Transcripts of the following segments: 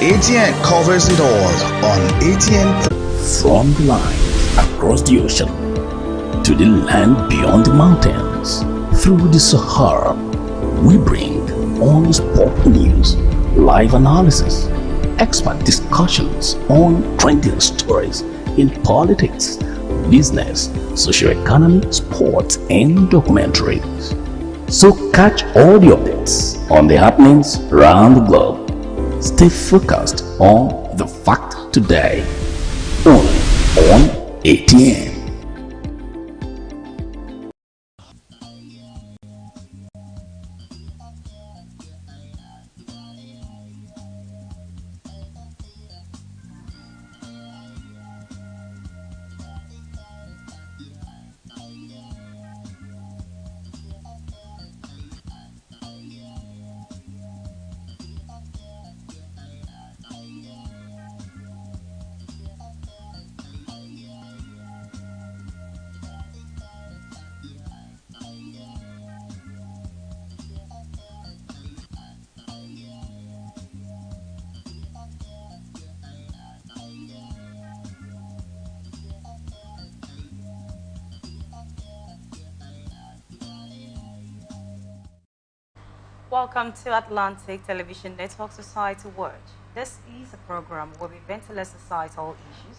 ATN covers it all on ATN. From the line across the ocean to the land beyond the mountains, through the Sahara, we bring on sport news, live analysis, expert discussions on trending stories in politics, business, socio-economy, sports, and documentaries. So catch all the updates on the happenings around the globe. Stay focused on the fact today, only on ATN. Welcome to Atlantic Television Network Society Watch. This is a program where we ventilate societal issues,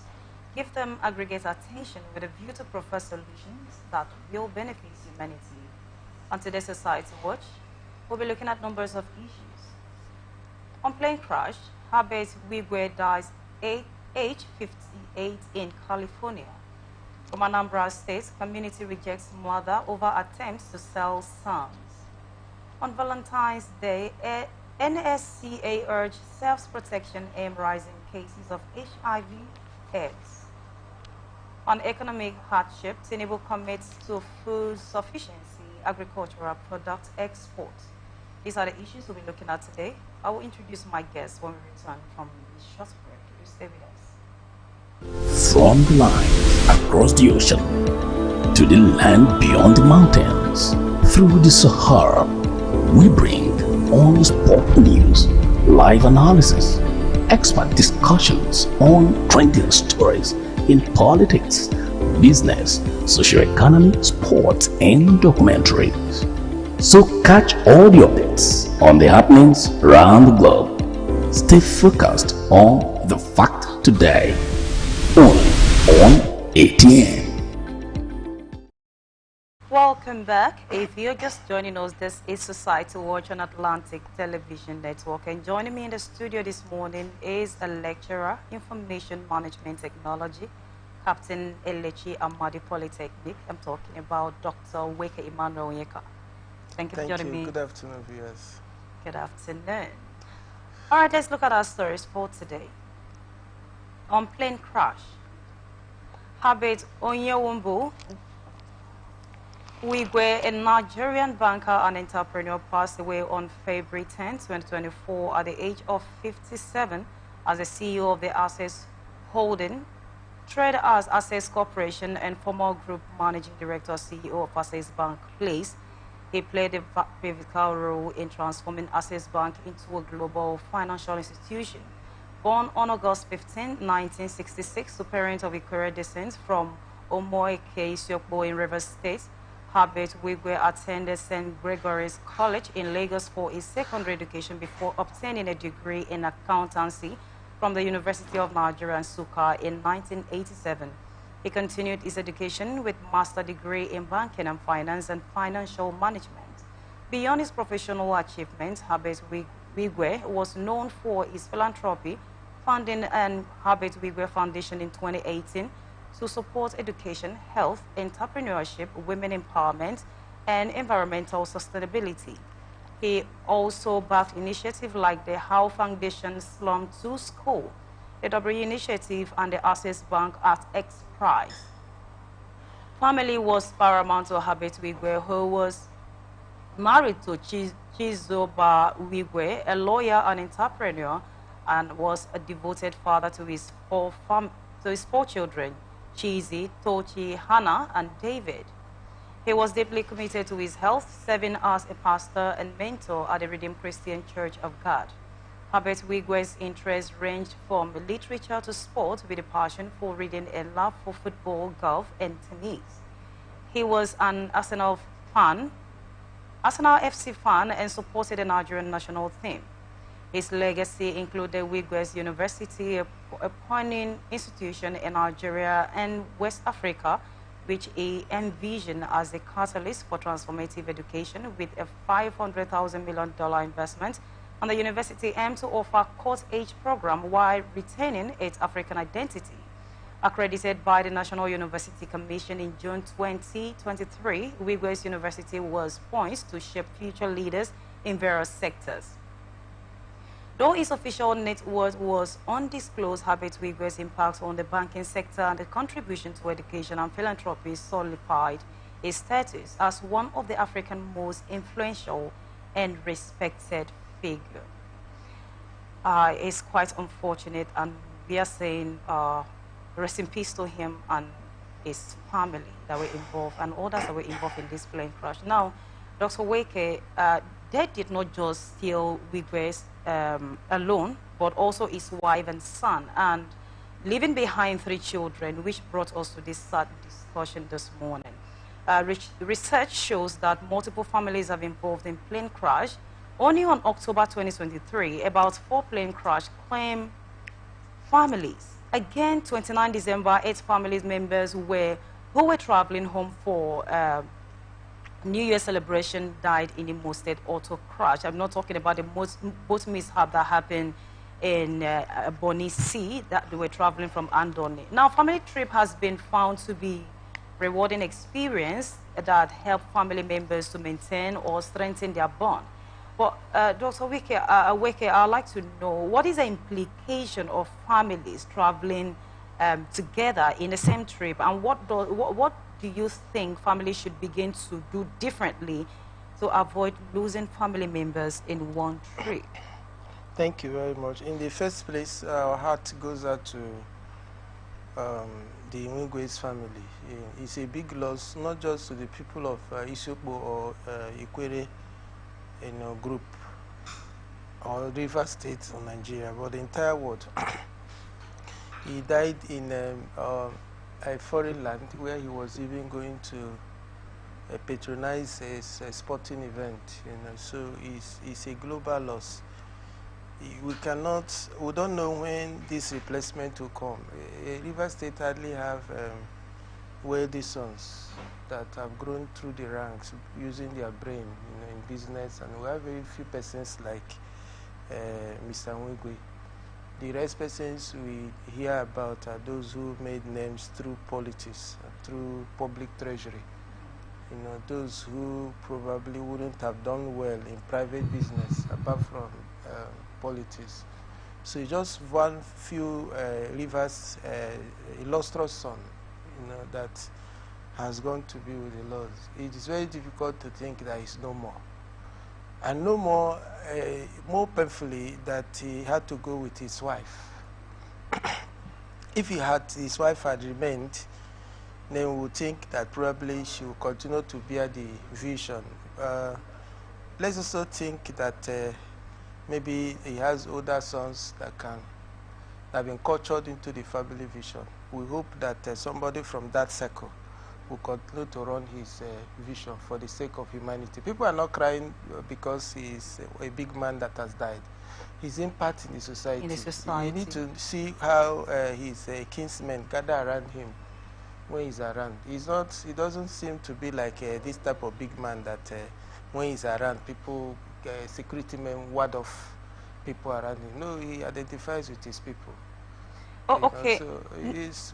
give them aggregate attention with a view to provide solutions that will benefit humanity. On today's Society Watch, we'll be looking at numbers of issues. On plane crash, Herbert Wigwe dies age 58 in California. From Anambra State, community rejects mother over attempts to sell sons. On Valentine's Day, NSCA urged self-protection amid rising cases of HIV/AIDS. On economic hardship, Tinubu commits to food sufficiency, agricultural product exports. These are the issues we'll be looking at today. I will introduce my guests when we return from this short break. Please stay with us. From the line across the ocean to the land beyond the mountains, through the Sahara, we bring on sport news, live analysis, expert discussions on trending stories in politics, business, socio-economy, sports, and documentaries. So catch all the updates on the happenings around the globe. Stay focused on the fact today, only on ATN. Welcome back. If you're just joining us, this is Society Watch on Atlantic Television Network. And joining me in the studio this morning is a lecturer, Information Management Technology, Captain Elechi Amadi Polytechnic. I'm talking about Dr. Weke Emmanuel Onyeka. Thank you for joining me. Good afternoon, viewers. Good afternoon. All right, let's look at our stories for today. On plane crash, Herbert Onyewumbu Wigwe, a Nigerian banker and entrepreneur, passed away on February 10, 2024 at the age of 57 as the CEO of the Access Holding, Trade as Access Corporation, and former group managing director CEO of Access Bank Place. He played a pivotal role in transforming Access Bank into a global financial institution. Born on August 15, 1966, to parents of Ikore descent from Omoeke, Isiokpo in Rivers State, Herbert Wigwe attended St. Gregory's College in Lagos for his secondary education before obtaining a degree in accountancy from the University of Nigeria, Nsukka, in 1987. He continued his education with master's degree in banking and finance and financial management. Beyond his professional achievements, Herbert Wigwe was known for his philanthropy, founding an Herbert Wigwe Foundation in 2018 to support education, health, entrepreneurship, women empowerment, and environmental sustainability. He also backed initiatives like the How Foundation Slum to School, the W Initiative, and the Access Bank at X Prize. Family was paramount to Herbert Wigwe, who was married to Chizoba Wigwe, a lawyer and entrepreneur, and was a devoted father to his four children, Chizi, Tochi, Hannah, and David. He was deeply committed to his health, serving as a pastor and mentor at the Redeemed Christian Church of God. Herbert Wigwe's interests ranged from literature to sport, with a passion for reading and love for football, golf, and tennis. He was an Arsenal FC fan, and supported the Nigerian national team. His legacy included Wigwe's University, a pioneering institution in Nigeria and West Africa, which he envisioned as a catalyst for transformative education, with a $500 million investment. And the university aimed to offer a cutting-edge program while retaining its African identity. Accredited by the National University Commission in June 2023, Wigwe's University was poised to shape future leaders in various sectors. Though his official net worth was undisclosed, Herbert Wigwe's impact on the banking sector and the contribution to education and philanthropy solidified his status as one of the African most influential and respected figure. It's quite unfortunate, and we are saying rest in peace to him and his family that were involved and others that were involved in this plane crash. Now, Dr. Weke, they did not just steal Wigwe's alone, but also his wife and son, and leaving behind 3 children, which brought us to this sad discussion this morning. Research shows that multiple families have involved in plane crash. Only on October 2023, about 4 plane crash claim families. Again, 29 December, 8 family members who were traveling home for New Year celebration died in a Mosted auto crash. I'm not talking about the boat mishap that happened in Bonny Sea, that they were traveling from Andoni. Now, family trip has been found to be rewarding experience that help family members to maintain or strengthen their bond. But Dr. Weke, I'd like to know, what is the implication of families traveling together in the same trip, and what do you think families should begin to do differently to avoid losing family members in one trip? Thank you very much. In the first place, our heart goes out to the Wigwe's family. It's a big loss, not just to the people of Isiokpo or Ikwere group or River State or Nigeria, but the entire world. He died in a foreign land where he was even going to patronize a sporting event, so it's a global loss. We don't know when this replacement will come. River State hardly have wealthy sons that have grown through the ranks using their brain in business, and we have very few persons like Mr. Wigwe. The rest persons we hear about are those who made names through politics, through public treasury. Those who probably wouldn't have done well in private business apart from politics. So just one few Rivers illustrious son, that has gone to be with the Lord. It is very difficult to think that he's no more. And no more, more painfully, that he had to go with his wife. If his wife had remained, then we would think that probably she will continue to bear the vision. Let's also think that maybe he has older sons that have been cultured into the family vision. We hope that somebody from that circle will continue to run his vision for the sake of humanity. People are not crying because he's a big man that has died. His impact in the society. You need to see how his kinsmen gather around him when he's around. He doesn't seem to be like this type of big man that when he's around, people, security men ward off people around him. No, he identifies with his people. Oh, okay. So it's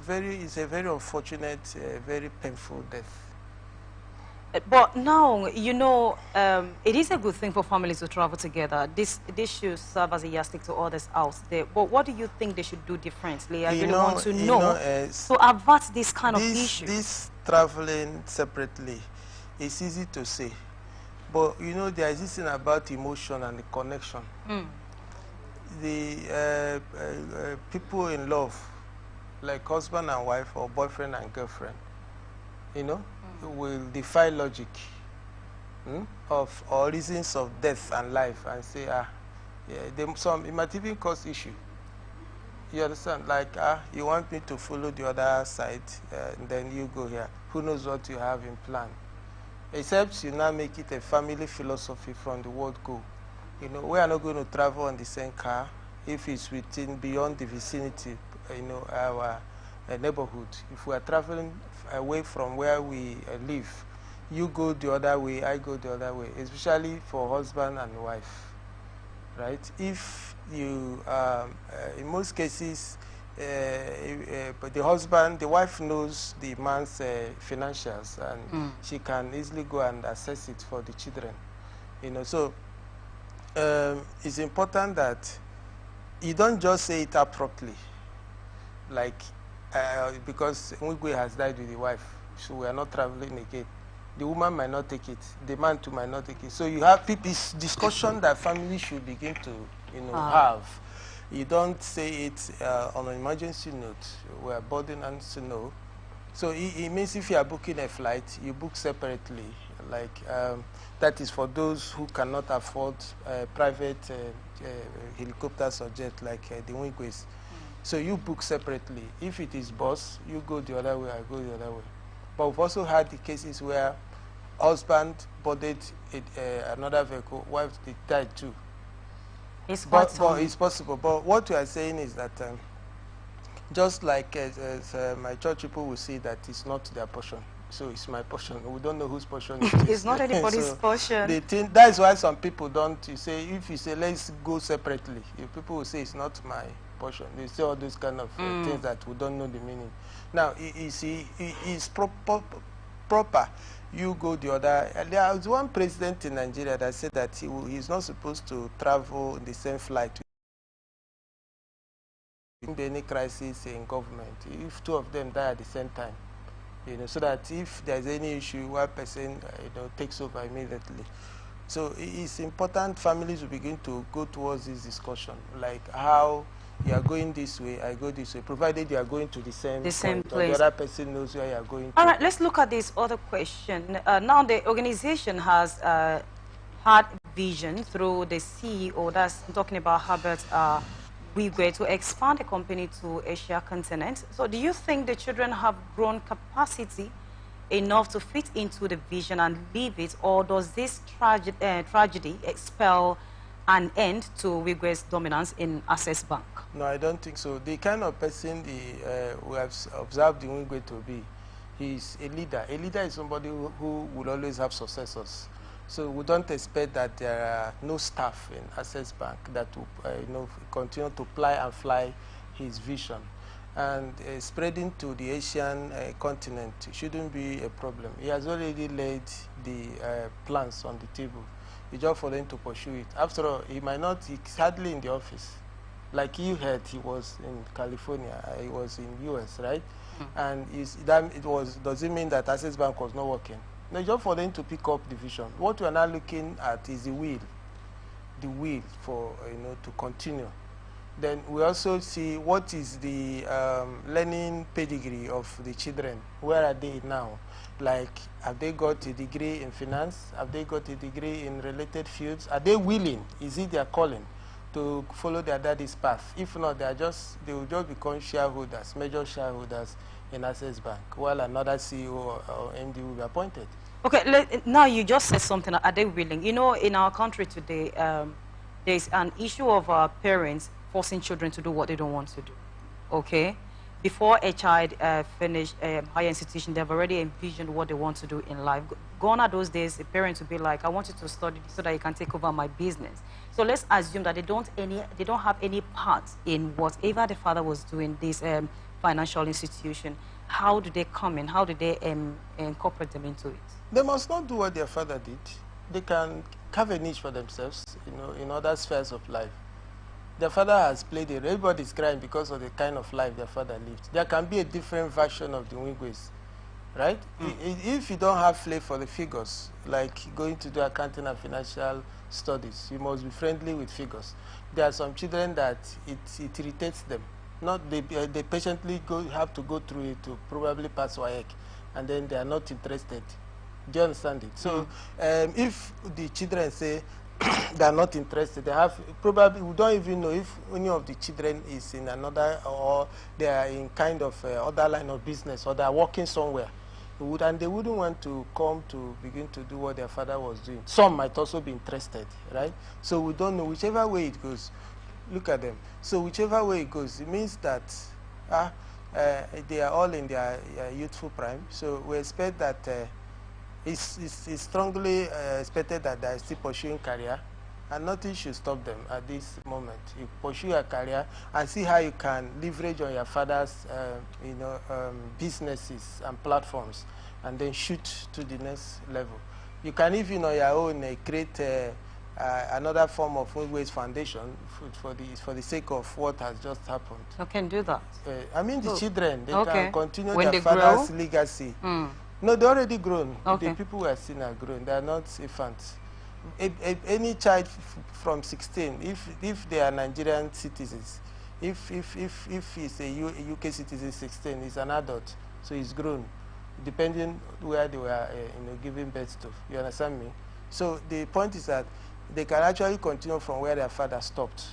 a very unfortunate, very painful death. But now, it is a good thing for families to travel together. This should serve as a yardstick to others out there. But what do you think they should do differently? I really want to know to avert this kind of issue. This traveling separately, it's easy to say. But, there is this thing about emotion and the connection. The people in love, like husband and wife or boyfriend and girlfriend, will defy logic or reasons of death and life and say, It might even cause issue. You understand? Like, you want me to follow the other side, and then you go here. Who knows what you have in plan? Except you now make it a family philosophy from the word go. You know, we are not going to travel on the same car if it's within, beyond the vicinity, you know, our neighborhood. If we are traveling away from where we live, you go the other way, I go the other way, especially for husband and wife, right? If you, in most cases, but the wife knows the man's financials, and she can easily go and assess it for the children, you know. So it's important that you don't just say it abruptly, like because Mwigwe has died with the wife, so we are not traveling again. The woman might not take it, the man too might not take it. So you have people's discussion that family should begin to, you know, have. You don't say it on an emergency note where ordinance to know. So it means if you are booking a flight, you book separately. Like that is for those who cannot afford private helicopters or jet, like the Wingways. So you book separately. If it is bus, you go the other way, I go the other way. But we've also had the cases where husband boarded another vehicle, wife died too. It's but it's possible. But what we are saying is that just like as my church people will say that it's not their portion, so it's my portion. We don't know whose portion it is. It's not anybody's portion. They think, that's why some people don't. You say, if you say let's go separately, if people will say it's not my portion, they say all those kind of things that we don't know the meaning. Now, you see, it's proper. You go the other. There was one president in Nigeria that said that he's not supposed to travel in the same flight. In any crisis in government, if two of them die at the same time, you know, so that if there's any issue, one person you know, takes over immediately. So it's important families will begin to go towards this discussion, like how you are going this way, I go this way, provided you are going to the same point, or the other person knows where you are going to. All right, let's look at this other question. Now the organization has had vision through the CEO, that's talking about Herbert Wigwe, to expand the company to Asia continent. So do you think the children have grown capacity enough to fit into the vision and leave it, or does this tragedy expel an end to Wigwe's dominance in Access Bank? No, I don't think so. The kind of person we have observed the Wigwe to be, he's a leader. A leader is somebody who will always have successors. So we don't expect that there are no staff in Access Bank that will you know, continue to ply and fly his vision. And spreading to the Asian continent shouldn't be a problem. He has already laid the plans on the table. It's just for them to pursue it. After all, he's hardly in the office. Like you heard, he was in California, he was in US, right? And does it mean that Access Bank was not working? No, just for them to pick up the vision. What we are now looking at is the will for, you know, to continue. Then we also see what is the learning pedigree of the children. Where are they now? Like, have they got a degree in finance? Have they got a degree in related fields? Are they willing? Is it their calling to follow their daddy's path? If not, they will just become shareholders, major shareholders in Access Bank, while another CEO or MD will be appointed. Okay, now you just said something. Are they willing? You know, in our country today, there's an issue of parents forcing children to do what they don't want to do. Okay? Before a child finishes higher institution, they've already envisioned what they want to do in life. Gone are those days, the parents will be like, I want you to study so that you can take over my business. So let's assume that they don't have any part in whatever the father was doing, this financial institution. How do they come in? How do they incorporate them into it? They must not do what their father did. They can carve a niche for themselves, you know, in other spheres of life. Their father has played it. Everybody's crying because of the kind of life their father lived. There can be a different version of the Wigwes, right? If you don't have flavor for the figures, like going to do accounting and financial studies, you must be friendly with figures. There are some children that it irritates them. They patiently have to go through it to probably pass WAEC, and then they are not interested. Do you understand it? So if the children say, they are not interested. They have probably, we don't even know if any of the children is in another, or they are in kind of other line of business, or they are working somewhere. And they wouldn't want to come to begin to do what their father was doing. Some might also be interested, right? So we don't know. Whichever way it goes, look at them. So whichever way it goes, it means that they are all in their youthful prime. So we expect that it's strongly expected that they are still pursuing career, and nothing should stop them at this moment. You pursue a career and see how you can leverage on your father's businesses and platforms, and then shoot to the next level. You can even on your own create another form of Ways Foundation for the sake of what has just happened. You can do that. I mean, the children, they can continue when their father's legacy. No, they're already grown. The people we are seeing are grown. They are not infants. Any child from 16, if they are Nigerian citizens, if he's a UK citizen, 16, he's an adult, so he's grown, depending where they were giving birth to. You understand me? So the point is that they can actually continue from where their father stopped,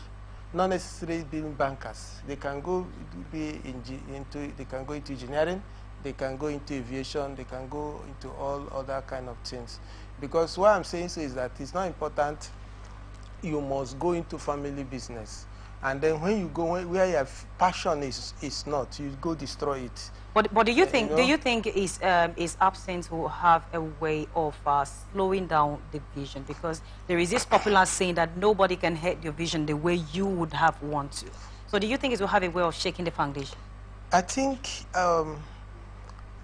not necessarily being bankers. They can go into engineering. They can go into aviation, they can go into all other kind of things. Because what I'm saying so is that it's not important you must go into family business. And then when you go where your passion is not, you go destroy it. But do you think is absence will have a way of slowing down the vision? Because there is this popular saying that nobody can hurt your vision the way you would have want to. So do you think it will have a way of shaking the foundation? I think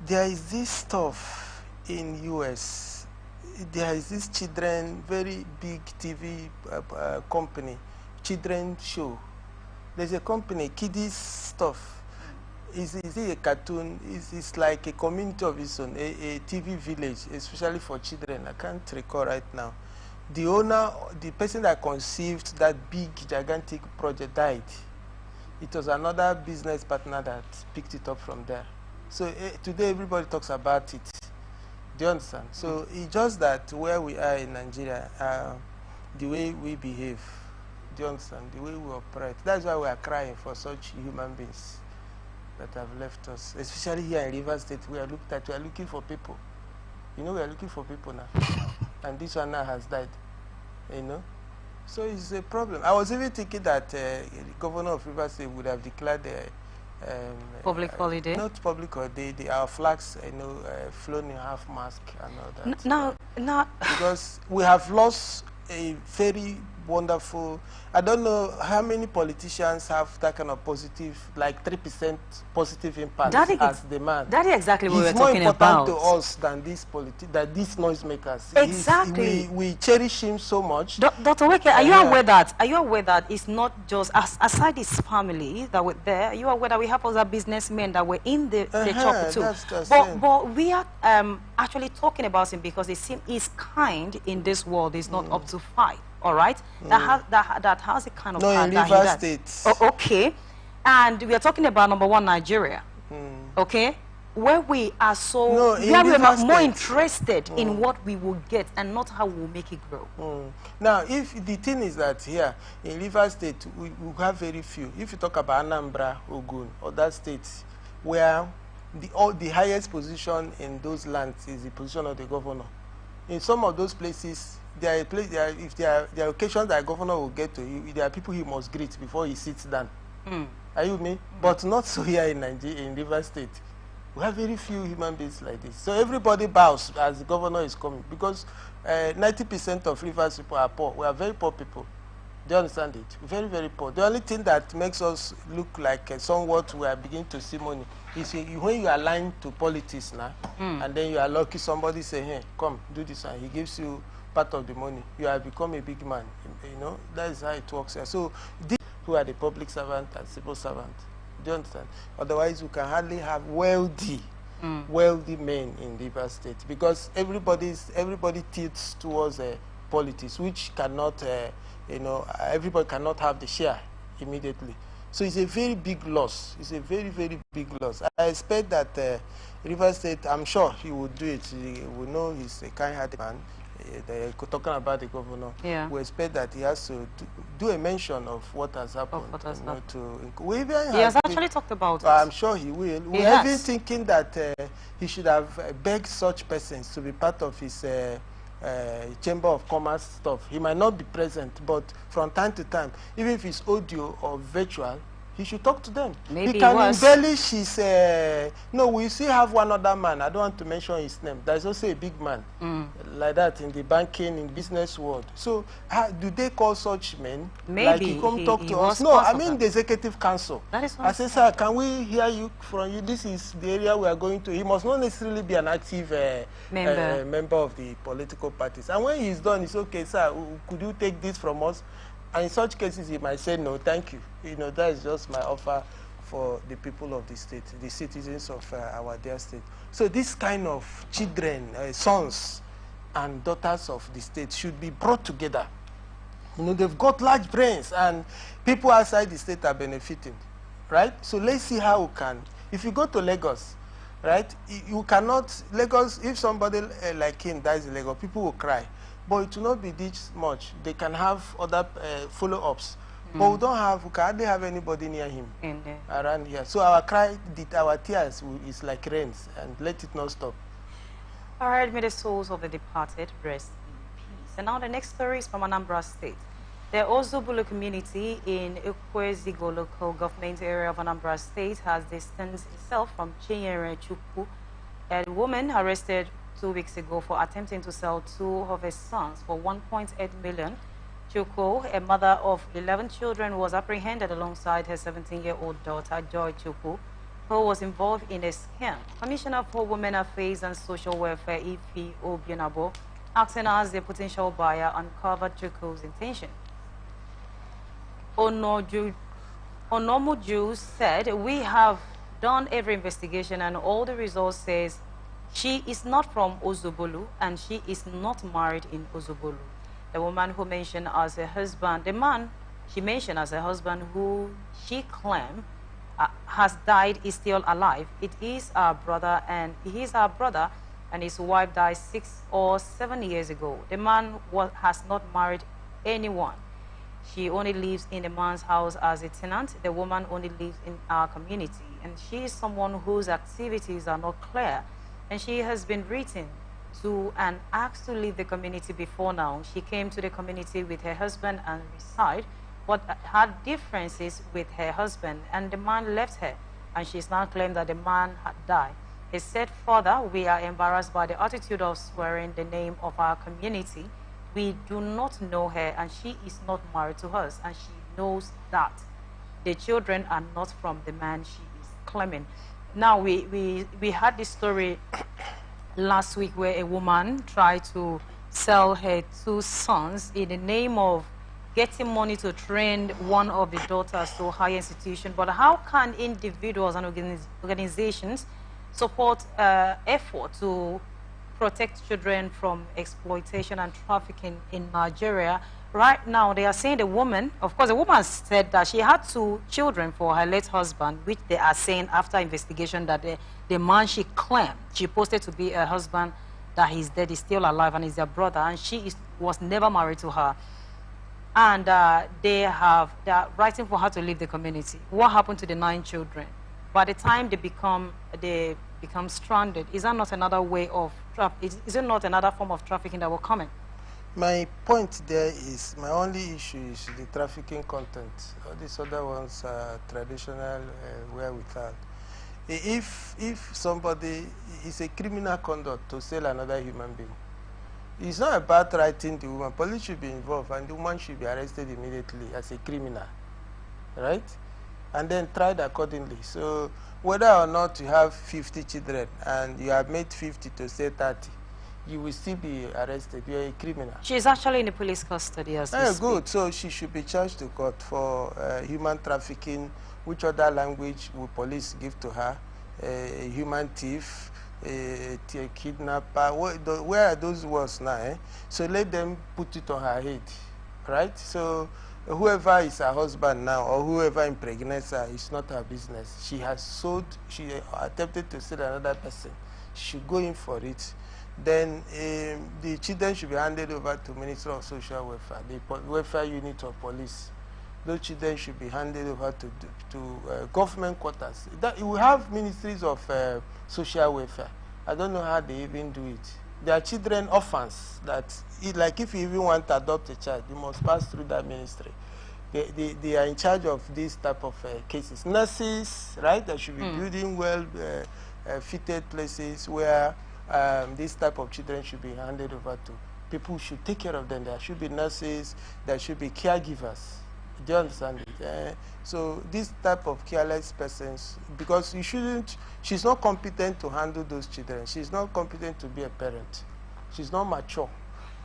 there is this stuff in US. There is this children, very big TV company, children show. There's a company, kiddies stuff. Is it a cartoon? It's like a community of its own, a TV village, especially for children. I can't recall right now. The owner, the person that conceived that big, gigantic project died. It was another business partner that picked it up from there. So today everybody talks about it. Do you understand? So it's just that where we are in Nigeria, the way we behave, do you understand? The way we operate. That's why we are crying for such human beings that have left us. Especially here in Rivers State, we are looking for people. You know, we are looking for people now. And this one now has died. You know? So it's a problem. I was even thinking that the governor of Rivers State would have declared public holiday? Not public holiday. Our flags, flown in half mast and all that. Because we have lost a very wonderful. I don't know how many politicians have that kind of positive, like 3% positive impact as the man. That is exactly what we're talking about. He's more important to us than these noisemakers. Exactly. We cherish him so much. Dr. Weke, are you aware that it's not just aside his family that were there? Are you aware that we have other businessmen that were in the chop too? But we are actually talking about him because they seem his kind in this world is not up to 5. All right, that has a kind of in Rivers State. Oh, okay, and we are talking about #1 Nigeria. Okay, where we are more interested in what we will get and not how we will make it grow. Now, if the thing is that here in Rivers State we have very few. If you talk about Anambra, Ogun, other states where the highest position in those lands is the position of the governor. In some of those places, there are occasions that a governor will get to you. There are people he must greet before he sits down. Are you with me? But not so here in Nigeria, in Rivers State. We have very few human beings like this. So everybody bows as the governor is coming because 90% of Rivers people are poor. We are very poor people. Do you understand it? Very, very poor. The only thing that makes us look like somewhat we are beginning to see money is when you are aligned to politics now, and then you are lucky somebody say, hey, come, do this, and he gives you part of the money. You have become a big man. You know, that is how it works here. So these who are the public servant and civil servant, do you understand? Otherwise, you can hardly have wealthy men in Rivers State because everybody tilts towards politics, which cannot, everybody cannot have the share immediately. So it's a very big loss. It's a very, very big loss. I expect that Rivers State, I'm sure he will do it. He will know he's a kind-hearted man. they're talking about the governor. Yeah. We expect that he has to do a mention of what has happened. What has happened. We even He has actually talked about it. I'm sure he will. We're even thinking that he should have begged such persons to be part of his Chamber of Commerce stuff. He might not be present, but from time to time, even if it's audio or virtual, he should talk to them. Maybe he can embellish his... no, we still have one other man. I don't want to mention his name. There's also a big man like that in the banking, in business world. So do they call such men? Maybe like he come talk to us? No, I mean the executive council. That is I say, sir, can we hear you from you? This is the area we are going to. He must not necessarily be an active member of the political parties. And when he's done, it's okay, sir, could you take this from us? And in such cases, he might say, no, thank you. You know, that is just my offer for the people of the state, the citizens of our dear state. So this kind of children, sons and daughters of the state should be brought together. You know, they've got large brains and people outside the state are benefiting, right? So let's see how we can. If you go to Lagos, right, you cannot, Lagos, if somebody like him dies in Lagos, people will cry. But it will not be this much. They can have other follow-ups. But we don't have, we can hardly have anybody near him around here. So our cry, our tears is like rains, and let it not stop. All right, may the souls of the departed rest in peace. And now the next story is from Anambra State. The Ozubulu community in Ukwezigo local government area of Anambra State has distanced itself from Chinyere Chukwu, a woman arrested 2 weeks ago for attempting to sell 2 of his sons for 1.8 million. Chukwu, a mother of 11 children, was apprehended alongside her 17-year-old daughter, Joy Chukwu, who was involved in a scam. Commissioner for Women Affairs and Social Welfare, Ifi Obianabo, acting as the potential buyer, uncovered Chukwu's intention. Onomuju said, "We have done every investigation and all the results says she is not from Ozubulu and she is not married in Ozubulu." The woman who mentioned as her husband, the man she mentioned as her husband who she claimed has died is still alive. It is our brother and he is our brother and his wife died 6 or 7 years ago. The man has not married anyone. She only lives in the man's house as a tenant. The woman only lives in our community and she is someone whose activities are not clear. And she has been written to and asked to leave the community before now. She came to the community with her husband and reside, but had differences with her husband, and the man left her, and she's now claimed that the man had died. He said further, "We are embarrassed by the attitude of swearing the name of our community. We do not know her, and she is not married to us, and she knows that the children are not from the man she is claiming." Now, we had this story last week where a woman tried to sell her 2 sons in the name of getting money to train one of the daughters to a higher institution. But how can individuals and organizations support effort to protect children from exploitation and trafficking in Nigeria? Right now, they are saying the woman, of course, the woman said that she had 2 children for her late husband, which they are saying after investigation that the man she claimed she posted to be her husband, that he's dead, is still alive and is their brother, and she was never married to her. And they are writing for her to leave the community. What happened to the 9 children? By the time they become stranded, is that not another way of is it not another form of trafficking that will come in? My point there is, my only issue is the trafficking content. All these other ones are traditional wherewithal. If somebody is a criminal conduct to sell another human being, it's not about writing the woman. Police should be involved and the woman should be arrested immediately as a criminal, right? And then tried accordingly. So whether or not you have 50 children and you have made 50 to say 30, you will still be arrested. You are a criminal. She's actually in the police custody as we speak. Good. So she should be charged to court for human trafficking. Which other language will police give to her? A human thief, a kidnapper. Where are those words now? Eh? So let them put it on her head, right? So whoever is her husband now or whoever impregnates her, it's not her business. She has sold, she attempted to sell another person. She should go in for it. then the children should be handed over to Ministry of Social Welfare, the welfare unit of police. Those children should be handed over to government quarters. We have ministries of social welfare. I don't know how they even do it. There are children orphans that, like if you even want to adopt a child, you must pass through that ministry. They are in charge of these type of cases. Nurses, right? They should be building well fitted places where this type of children should be handed over to. People should take care of them. There should be nurses. There should be caregivers. Do you understand it? So this type of careless persons, because you shouldn't, she's not competent to handle those children. She's not competent to be a parent. She's not mature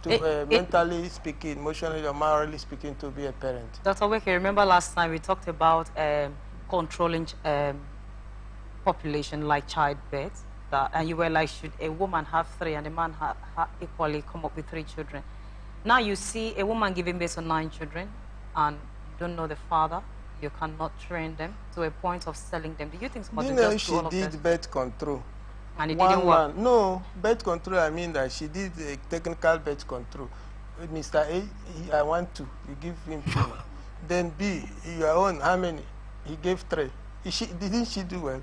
to mentally speaking, emotionally or morally speaking, to be a parent. Dr. Weke, remember last time we talked about controlling population like childbirth, and you were like, should a woman have 3 and a man equally come up with 3 children? Now you see a woman giving birth to 9 children, and you don't know the father, you cannot train them to a point of selling them. Do you think somebody does she all of did this? birth control. And it didn't work? No, birth control, I mean that she did a technical birth control. Mr. A, I want 2, you give him 2. Then B, your own, how many? He gave 3. Didn't she do well?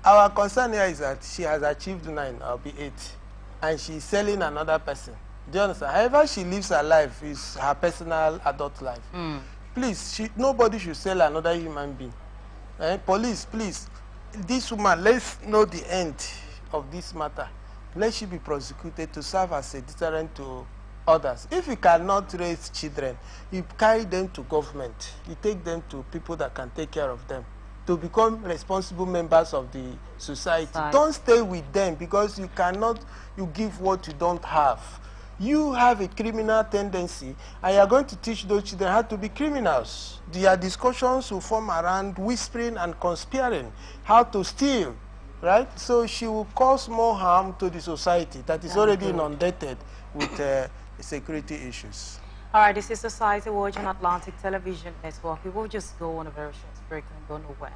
Our concern here is that she has achieved 9, I'll be 8. And she's selling another person. Do you understand? However she lives her life is her personal adult life. Please, nobody should sell another human being. Police, please, this woman, let's know the end of this matter. Let she be prosecuted to serve as a deterrent to others. If you cannot raise children, you carry them to government. You take them to people that can take care of them, to become responsible members of the society. Don't stay with them because you cannot, you give what you don't have. You have a criminal tendency, and you are going to teach those children how to be criminals. Their discussions will form around whispering and conspiring, how to steal, right? So she will cause more harm to the society that is already inundated with security issues. All right, this is Society Watch on Atlantic Television Network. We will just go on a very short break and go nowhere.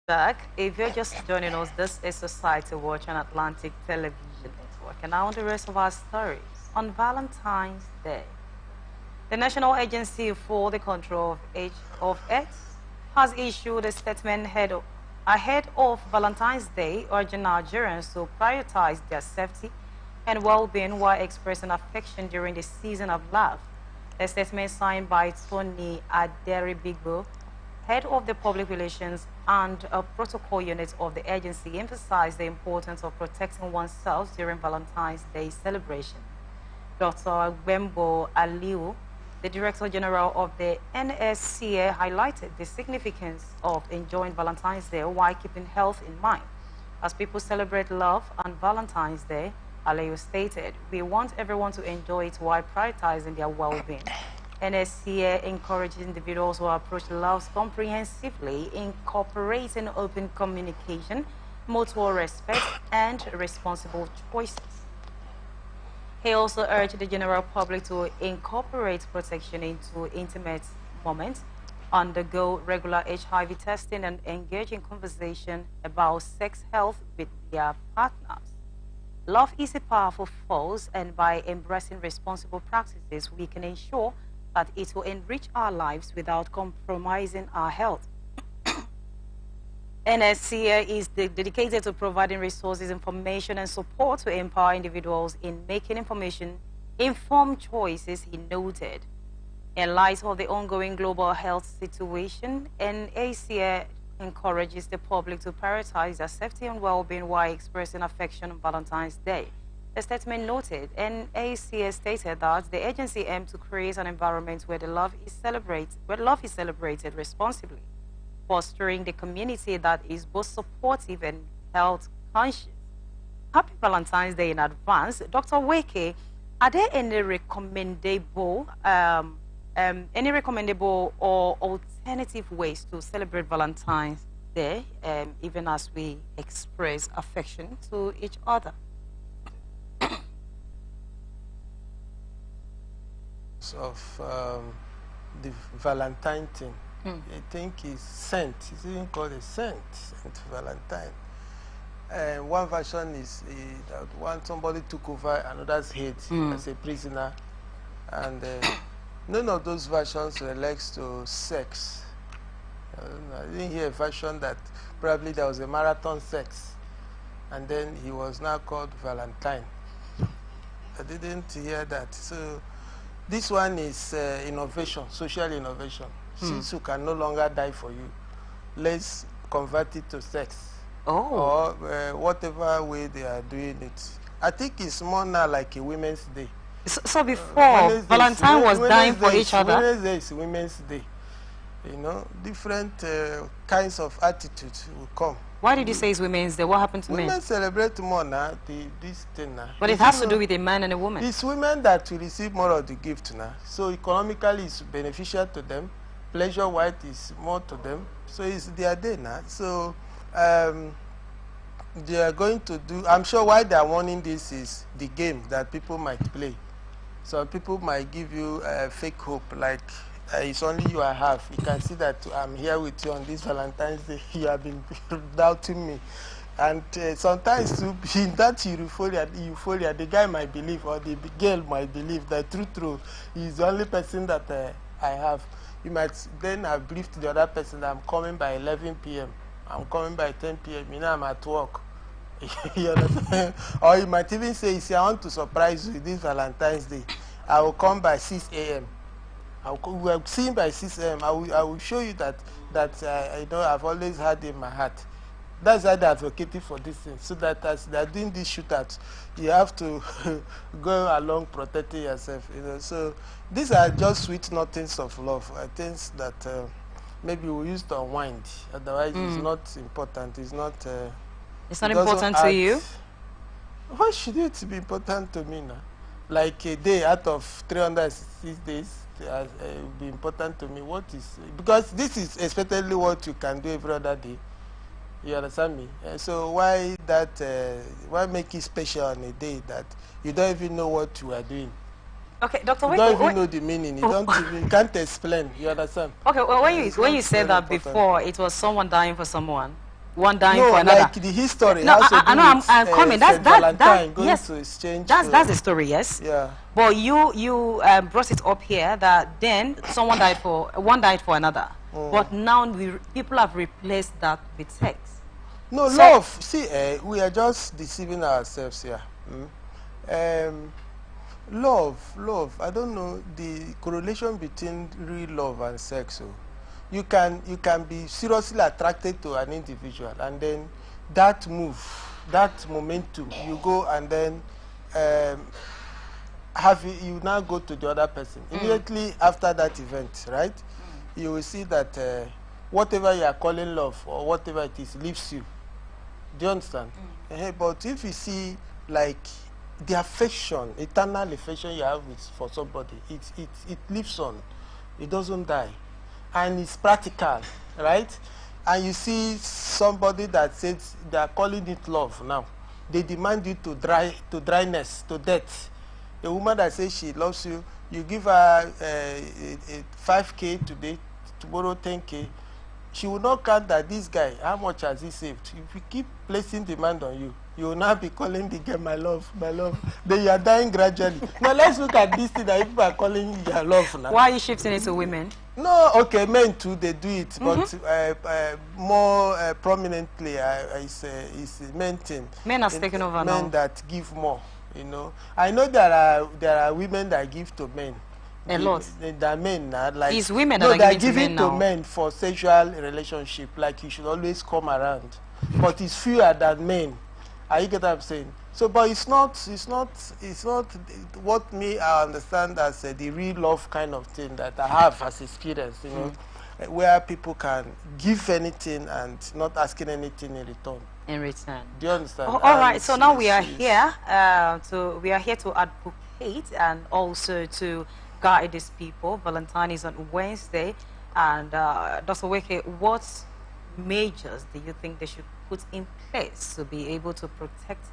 Back. If you're just joining us, this is Society Watch on Atlantic Television Network. And now on the rest of our stories. On Valentine's Day, the National Agency for the Control of AIDS has issued a statement ahead of Valentine's Day, urging Nigerians to prioritize their safety and well-being while expressing affection during the season of love. A statement signed by Tony Aderibigbo, head of the public relations and protocol unit of the agency, emphasized the importance of protecting oneself during Valentine's Day celebration. Dr. Wembo Aliu, the Director General of the NSCA, highlighted the significance of enjoying Valentine's Day while keeping health in mind. As people celebrate love on Valentine's Day, Aliu stated, "We want everyone to enjoy it while prioritizing their well-being." NSCA encourages individuals to approach love comprehensively, incorporating open communication, mutual respect, and responsible choices. He also urged the general public to incorporate protection into intimate moments, undergo regular HIV testing and engage in conversation about sex health with their partners. Love is a powerful force, and by embracing responsible practices, we can ensure that it will enrich our lives without compromising our health. NSCA is dedicated to providing resources, information, and support to empower individuals in making informed choices, he noted. In light of the ongoing global health situation, NACA encourages the public to prioritize their safety and well-being while expressing affection on Valentine's Day. The statement noted, NACA stated that the agency aims to create an environment where love is celebrated responsibly, fostering the community that is both supportive and health conscious. Happy Valentine's Day in advance. Dr. Weke, are there any recommendable or alternative ways to celebrate Valentine's Day, even as we express affection to each other? Of the Valentine thing, I think it's scent. It's even called a scent Valentine. One version is that when somebody took over another's head as a prisoner, and none of those versions relates to sex. I didn't hear a version that probably there was a marathon sex, and then he was now called Valentine. I didn't hear that. So this one is innovation, social innovation. Since you can no longer die for you, let's convert it to sex. Or whatever way they are doing it. I think it's more now like a Women's Day. So before, Valentine was dying for each other? Women's Day is Women's Day. You know, different kinds of attitudes will come. Why did you say it's Women's Day? What happened to men? Women celebrate more now, this thing now. But it has to do with a man and a woman. It's women that will receive more of the gift now. So economically it's beneficial to them. Pleasure-wise is more to them. So it's their day now. So they are going to do, I'm sure why they are warning this is the game that people might play. So people might give you fake hope, like it's only you I have. You can see that I'm here with you on this Valentine's Day. You have been doubting me. And sometimes in that euphoria, the guy might believe, or the girl might believe that true, he's the only person that I have. You might then have briefed the other person that I'm coming by 11 p.m. I'm coming by 10 p.m. You know, I'm at work. You understand? Or you might even say, see, I want to surprise you this Valentine's Day. I will come by 6 a.m. We are seeing by 6 a.m. I will show you that I know I've always had in my heart. That's why they're advocating for this thing. So that as they're doing these shootouts, you have to go along protecting yourself. You know, so these are just sweet nothings of love. I think that maybe we used to unwind. Otherwise, it's not important. It's not. It's not important to you. Why should it be important to me now? Like a day out of 306 days will be important to me. What is, because this is especially what you can do every other day. You understand me? So why make it special on a day that you don't even know what you are doing? Okay, Dr. You don't even know the meaning. You can't explain. You understand? Okay, well, when you said that important. Before, it was someone dying for someone. One dying for another. Like the history. No, I know. I'm coming. That's yes. To exchange that's the story. Yes. Yeah. But you brought it up here that then one died for another. But now people have replaced that with sex. No, so, love. See, we are just deceiving ourselves here. Love. I don't know the correlation between real love and sex. You can be seriously attracted to an individual, and then that momentum, you go and then you now go to the other person. Immediately after that event, right? You will see that whatever you are calling love or whatever it is leaves you. Do you understand? But if you see like the affection, eternal affection you have for somebody, it lives on. It doesn't die. And it's practical, right? And you see somebody that says they are calling it love now. They demand you to dryness, to death. A woman that says she loves you, you give her 5K today, to borrow 10K, she will not count that this guy, how much has he saved? If you keep placing demand on you, you will now be calling the girl, my love, my love. Then you are dying gradually. Now let's look at this thing that people are calling your love now. Why are you shifting it to women? No, okay, men too, they do it, but more prominently, it's men thing. Men are taking over now. Men that give more, you know. I know there are women that give to men. A lot. The men are like. It's women that are giving to men for sexual relationship. Like you should always come around, but it's fewer than men. Are you get what I'm saying? So, but it's not what I understand as the real love kind of thing that I have as experience. You know, where people can give anything and not asking anything in return. In return. Do you understand? All right. So now we are here to advocate and also to guide these people. Valentine is on Wednesday, and Dr. Weke, what measures do you think they should put in place to be able to protect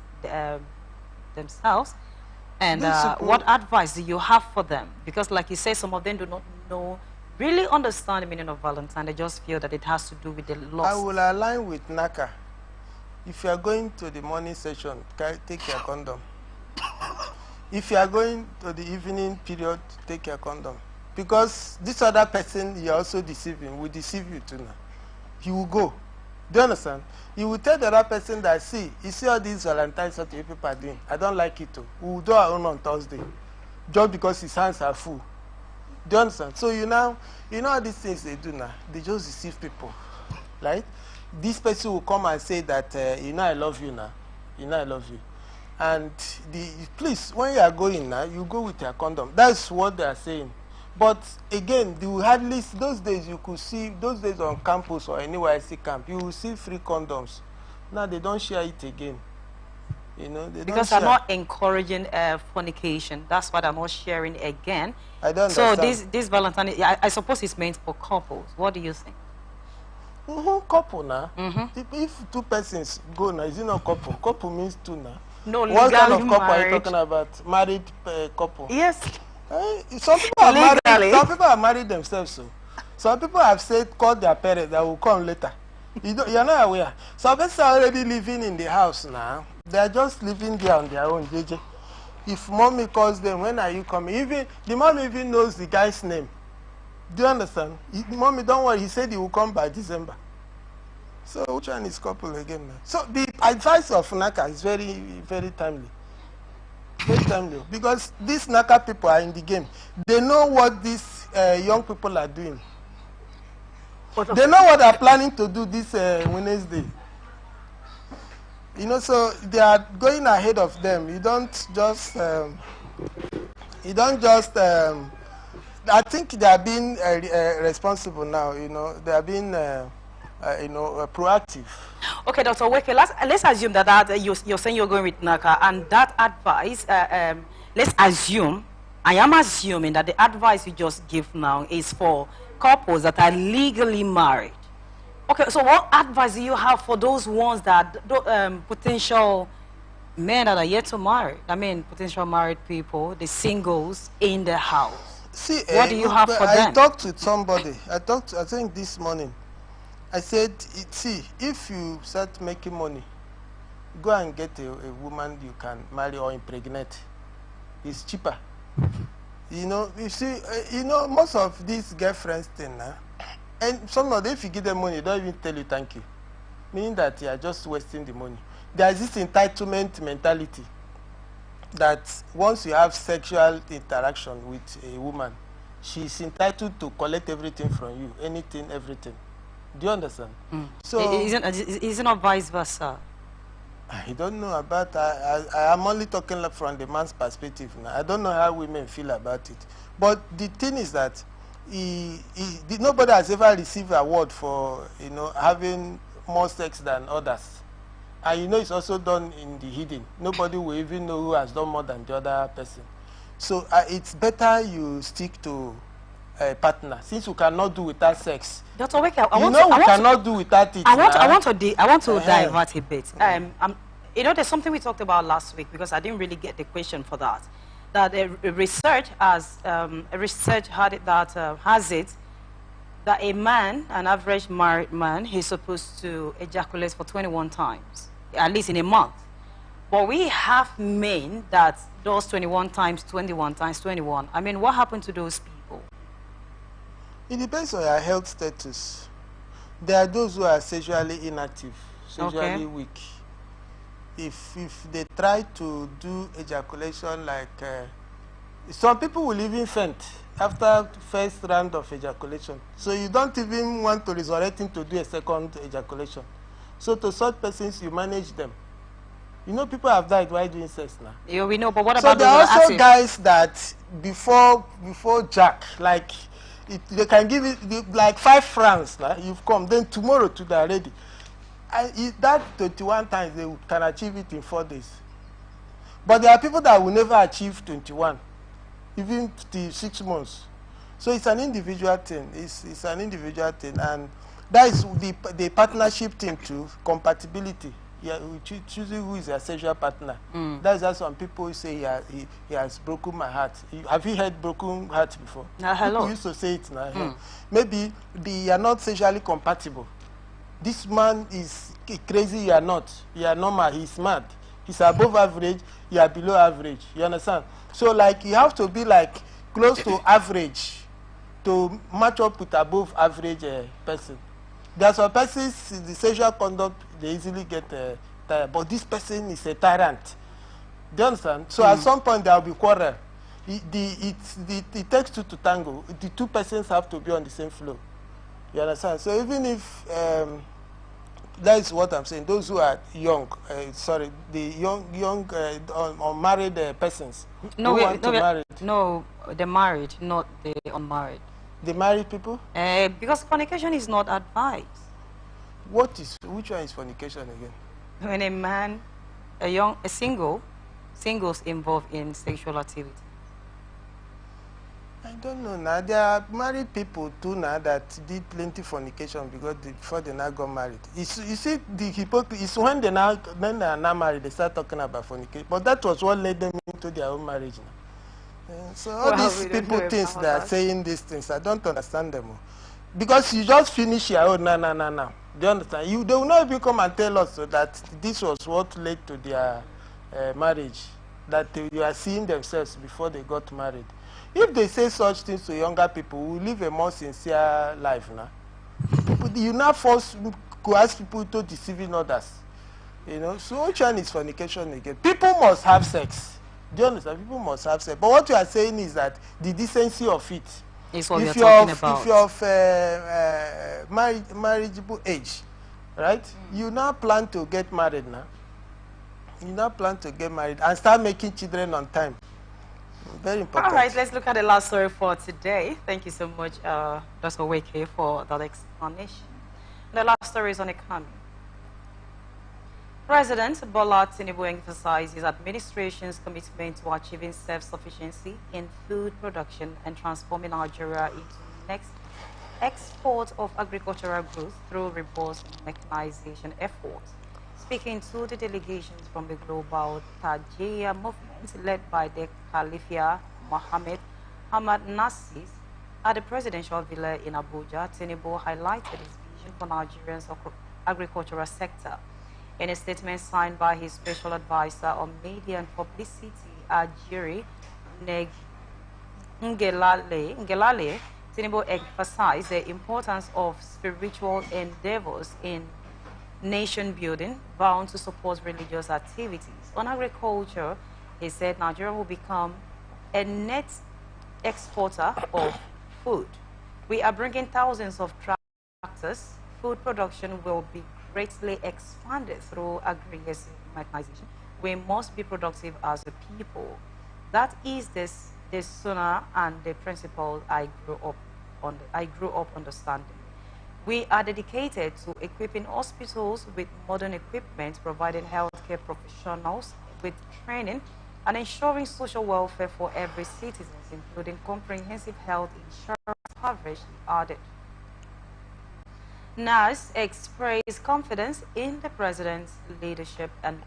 themselves? And what advice do you have for them? Because like you say, some of them do not really understand the meaning of Valentine. They just feel that it has to do with the loss. I will align with Naka. If you are going to the morning session, take your condom. If you are going to the evening period, take your condom. Because this other person you are also deceiving will deceive you too now. He will go. Do you understand? He will tell the other person that, see, you see all these Valentine's that people are doing. I don't like it too. We will do our own on Thursday. Just because his hands are full. Do you understand? So you know all these things they do now. They just deceive people. Right? This person will come and say that, I love you now. I love you. And please, when you are going now, you go with your condom. That's what they are saying. But again, those days you could see, those days on campus or anywhere I see camp, you will see free condoms. Now they don't share it again. You know, because they're not encouraging fornication. That's why they're not sharing again. I don't understand. So this Valentine, I suppose it's meant for couples. What do you think? Couple now. If two persons go now, is it not couple? Couple means two now. No, what kind of couple marriage. are you talking about? Married couple? Yes. Some people are married. Some people are married themselves. So, some people have called their parents that will come later. You're not aware. Some people are already living in the house now. They are just living there on their own. JJ. If mommy calls them, when are you coming? Even the mom even knows the guy's name. Do you understand? Mommy, don't worry. He said he will come by December. So which one is couple again now? So the advice of Naka is very, very timely. Very timely. Because these Naka people are in the game. They know what these young people are doing. They know what they are planning to do this Wednesday. You know, so they are going ahead of them. You don't just I think they are being responsible now. You know, they are being proactive. Okay, Dr. Weke, let's assume that you're saying you're going with Naka, and that advice, let's assume, I am assuming that the advice you just give now is for couples that are legally married. Okay, so what advice do you have for those ones that, potential men that are yet to marry? I mean, potential married people, the singles in the house. See, what do you have for them? I talked with somebody. I think this morning. I said, see, if you start making money, go and get a woman you can marry or impregnate. It's cheaper. You know, you see, most of these girlfriends thing now, and some of them, if you give them money, they don't even tell you thank you. Meaning that you are just wasting the money. There is this entitlement mentality that once you have sexual interaction with a woman, she's entitled to collect everything from you, anything, everything. Do you understand? So isn't not vice versa? I don't know about. I am only talking from the man's perspective now. I don't know how women feel about it. But the thing is that nobody has ever received an award for having more sex than others, and it's also done in the hidden. Nobody will even know who has done more than the other person. So it's better you stick to a partner, since you cannot do without sex. Dr. Weke, cannot do without it. I want to divert a bit. There's something we talked about last week, because I didn't really get the question for that. That research has it that has it that a man, an average married man, he's supposed to ejaculate for 21 times, at least in a month. But we have men that does 21 times, 21 times, 21. I mean, what happened to those people? It depends on your health status. There are those who are sexually inactive, sexually weak. If they try to do ejaculation like some people will even faint after first round of ejaculation. So you don't even want to resurrect him to do a second ejaculation. So to such persons, you manage them. You know, people have died while doing sex now. Yeah, we know, but what so about there are those also active? guys that before Jack, like they can give it like 5 francs. Now you've come, then tomorrow to the ready. And that 21 times they can achieve it in 4 days. But there are people that will never achieve 21, even till 6 months. So it's an individual thing. It's an individual thing, and that is the partnership thing too, compatibility. Yeah, choosing who is your sexual partner. That's why some people say he has broken my heart. Have you heard broken heart before? Hello. People used to say it now. Maybe you are not sexually compatible. This man is crazy, you are not. You are normal, he's mad. He's above average, you are below average. You understand? So like you have to be like close to average to match up with above average person. There are some persons, the sexual conduct, they easily get tired. But this person is a tyrant. Do you understand? So at some point there will be quarrel. It takes 2 to tango. The 2 persons have to be on the same flow. You understand? So even if that is what I'm saying, those who are young, the young unmarried persons No, who want to marry. No, the married, not the unmarried. The married people? Because fornication is not advised. Which one is fornication again? When a man, singles involved in sexual activity. I don't know now. There are married people too now that did plenty fornication before they now got married. You see, the hypocrisy is when they are now married, they start talking about fornication. But that was what led them into their own marriage now. So all these people things that are saying these things, I don't understand them. Because you just finish your own now. Do you understand? They will not even come and tell us that this was what led to their marriage, that you are seeing themselves before they got married. If they say such things to younger people, we will live a more sincere life now. You now force to ask people to deceiving others. You know, so which one is fornication again? People must have sex. Do you understand? People must have sex. But what you are saying is that the decency of it is what we are talking about. If you're of marriageable age, right? You now plan to get married now. You now plan to get married and start making children on time. Very important. All right, let's look at the last story for today. Thank you so much, Dr. Weke, for that explanation. The last story is on economy. President Bola Tinubu emphasized his administration's commitment to achieving self-sufficiency in food production and transforming Nigeria into the next export of agricultural goods through robust mechanization efforts. Speaking to the delegations from the global Tajia movement led by the Califia Mohammed Hamad Nassis at the presidential villa in Abuja, Tinubu highlighted his vision for Nigeria's agricultural sector. In a statement signed by his special advisor on media and publicity, Ajiri Ngelale, Tinubu emphasized the importance of spiritual endeavors in nation building, bound to support religious activities. On agriculture, he said Nigeria will become a net exporter of food. We are bringing thousands of tractors. Food production will be greatly expanded through agricultural mechanization. We must be productive as a people. That is the sooner and the principle I grew up understanding. We are dedicated to equipping hospitals with modern equipment, providing healthcare professionals with training, and ensuring social welfare for every citizen, including comprehensive health insurance coverage, he added. NAS expressed confidence in the president's leadership and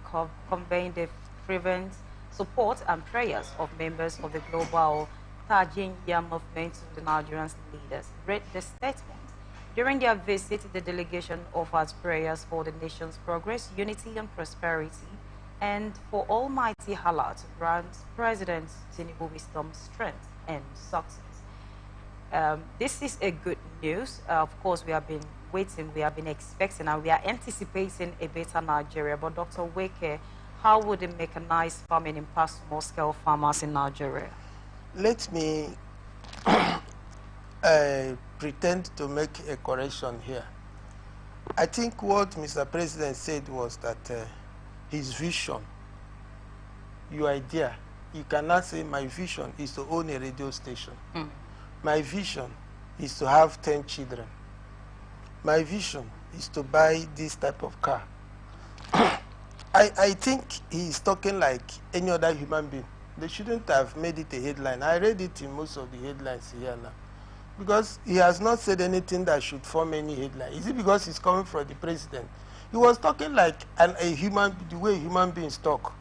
conveying the fervent support and prayers of members of the global Tajinya movement to the Nigerian leaders. Read the statement. During their visit, the delegation offers prayers for the nation's progress, unity and prosperity, and for Almighty Allah to grant President Tinubu wisdom, strength, and success. This is a good news. Of course, we have been waiting, we have been expecting, and we are anticipating a better Nigeria. But Dr. Weke, how would the mechanized farming impact small-scale farmers in Nigeria? Let me pretend to make a correction here. I think what Mr. President said was that his vision, your idea, you cannot say my vision is to own a radio station. My vision is to have 10 children. My vision is to buy this type of car. I think he's talking like any other human being. They shouldn't have made it a headline. I read it in most of the headlines here now. Because he has not said anything that should form any headline. Is it because he's coming from the president? He was talking like the way human beings talk.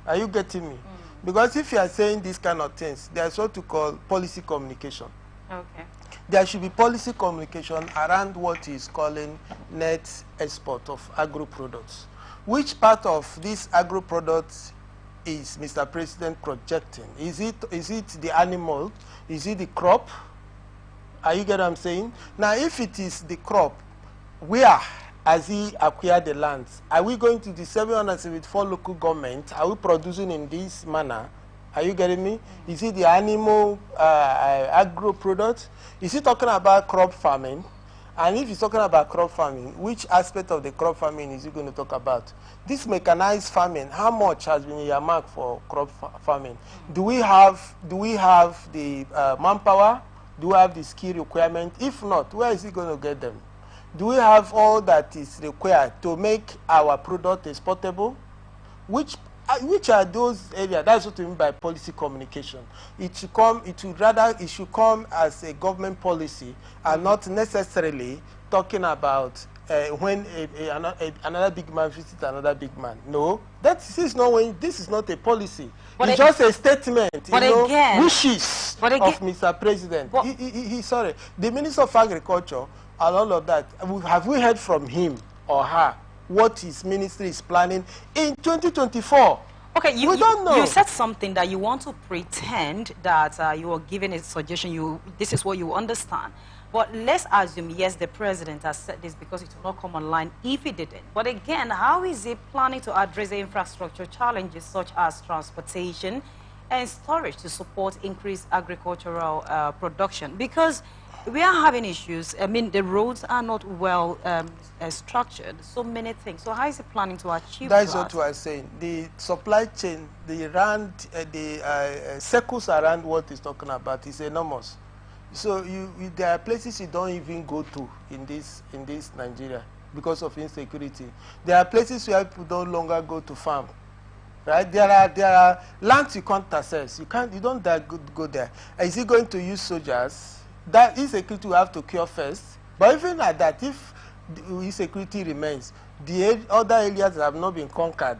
Are you getting me? Because if you are saying these kind of things, there's what to call policy communication. Okay. There should be policy communication around what he's calling net export of agro products. Which part of these agro products is Mr. President projecting? Is it the animal? Is it the crop? Are you get what I'm saying? Now, if it is the crop, where has he acquired the lands? Are we going to the 774 local governments? Are we producing in this manner? Are you getting me? Is it the animal agro product? Is he talking about crop farming? And if he's talking about crop farming, which aspect of the crop farming is he going to talk about? This mechanized farming, how much has been earmarked for crop farming? Do we have the manpower? Do we have the skill requirement? If not, where is he going to get them? Do we have all that is required to make our product exportable? Which are those areas? That's what we mean by policy communication. It should come as a government policy and not necessarily talking about when another big man visits another big man. No, this is not a policy. But it's just a statement, wishes of Mr. President. Sorry, the Minister of Agriculture and all of that, have we heard from him or her what his ministry is planning in 2024? Okay, we don't know. You said something that you want to pretend that you are giving a suggestion, this is what you understand. But let's assume, yes, the president has said this because it will not come online if he didn't. But again, how is he planning to address the infrastructure challenges such as transportation and storage to support increased agricultural production? Because we are having issues. I mean, the roads are not well structured, so many things. So how is he planning to achieve that? That's what we are saying. The supply chain, the circles around what he's talking about is enormous. So there are places you don't even go to in this Nigeria because of insecurity. There are places where people don't longer go to farm. Right? There are lands you can't access. You don't dare go there. Is he going to use soldiers? That insecurity will have to cure first. But even at that, if the insecurity remains, the other areas that have not been conquered,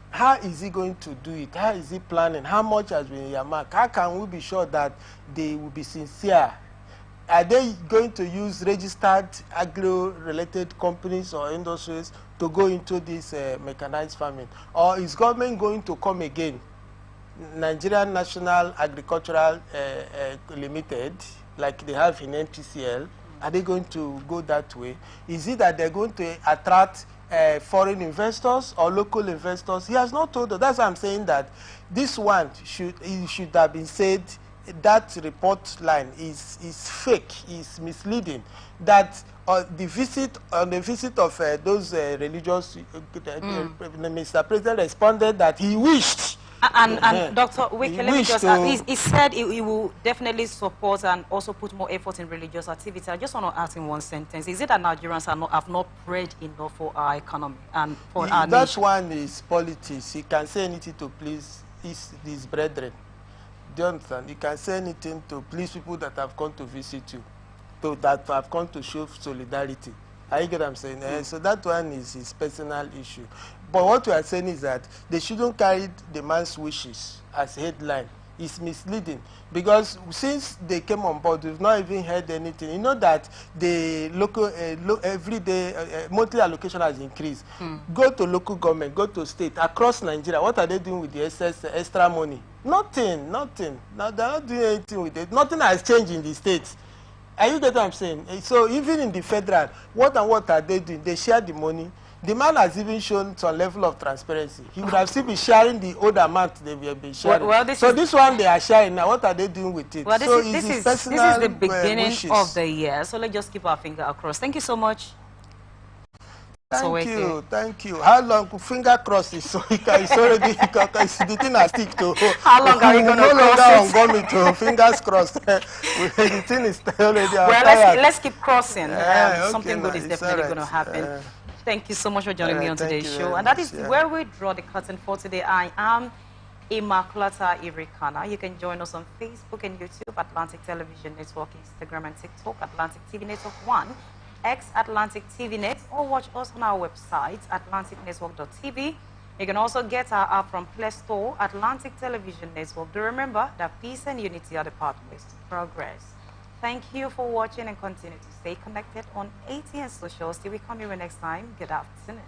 how is he going to do it? How is he planning? How much has been earmarked? How can we be sure that they will be sincere? Are they going to use registered agro-related companies or industries to go into this mechanized farming? Or is government going to come again? Nigerian National Agricultural Limited, like they have in NPCL, are they going to go that way? Is it that they're going to attract foreign investors or local investors? He has not told us. That's why I'm saying that this one should have been said. That report line is fake, is misleading. That the visit of those religious, Mr. President responded that he wished. And Dr. Wike, let me just ask, he said he will definitely support and also put more effort in religious activity. I just want to ask in one sentence, is it that Nigerians have not prayed enough for our economy and for our nation? That one is politics. He can say anything to please his brethren. Do you understand? You can say anything to please people that have come to visit you, that have come to show solidarity. I get what I'm saying? So that one is his personal issue. But what we are saying is that they shouldn't carry the man's wishes as headline. is misleading, because since they came on board, we've not even heard anything. You know that the local everyday monthly allocation has increased. Go to local government, go to state across Nigeria. What are they doing with the extra money? Nothing, nothing. Now they're not doing anything with it. Nothing has changed in the states. Are you getting what I'm saying? So even in the federal, what are they doing? They share the money. The man has even shown some level of transparency. He would have still been sharing the old amount they have been sharing. This one they are sharing now, what are they doing with it? Well, so this is the beginning of the year. So let's just keep our finger across. Thank you so much. Thank you. How long? Finger crossed is so it's already the thing I stick to. How long are you going to no cross longer on me to fingers crossed. The thing is already. Well, let's keep crossing. Something good is definitely going to happen. Thank you so much for joining me on today's show. And that is where we draw the curtain for today. I am Immaculata Irikana. You can join us on Facebook and YouTube, Atlantic Television Network, Instagram and TikTok, Atlantic TV Network 1, X Atlantic TV Net, or watch us on our website, atlanticnetwork.tv. You can also get our app from Play Store, Atlantic Television Network. Do remember that peace and unity are the pathways to progress. Thank you for watching and continue to stay connected on ATN Socials. Till we come here next time, good afternoon.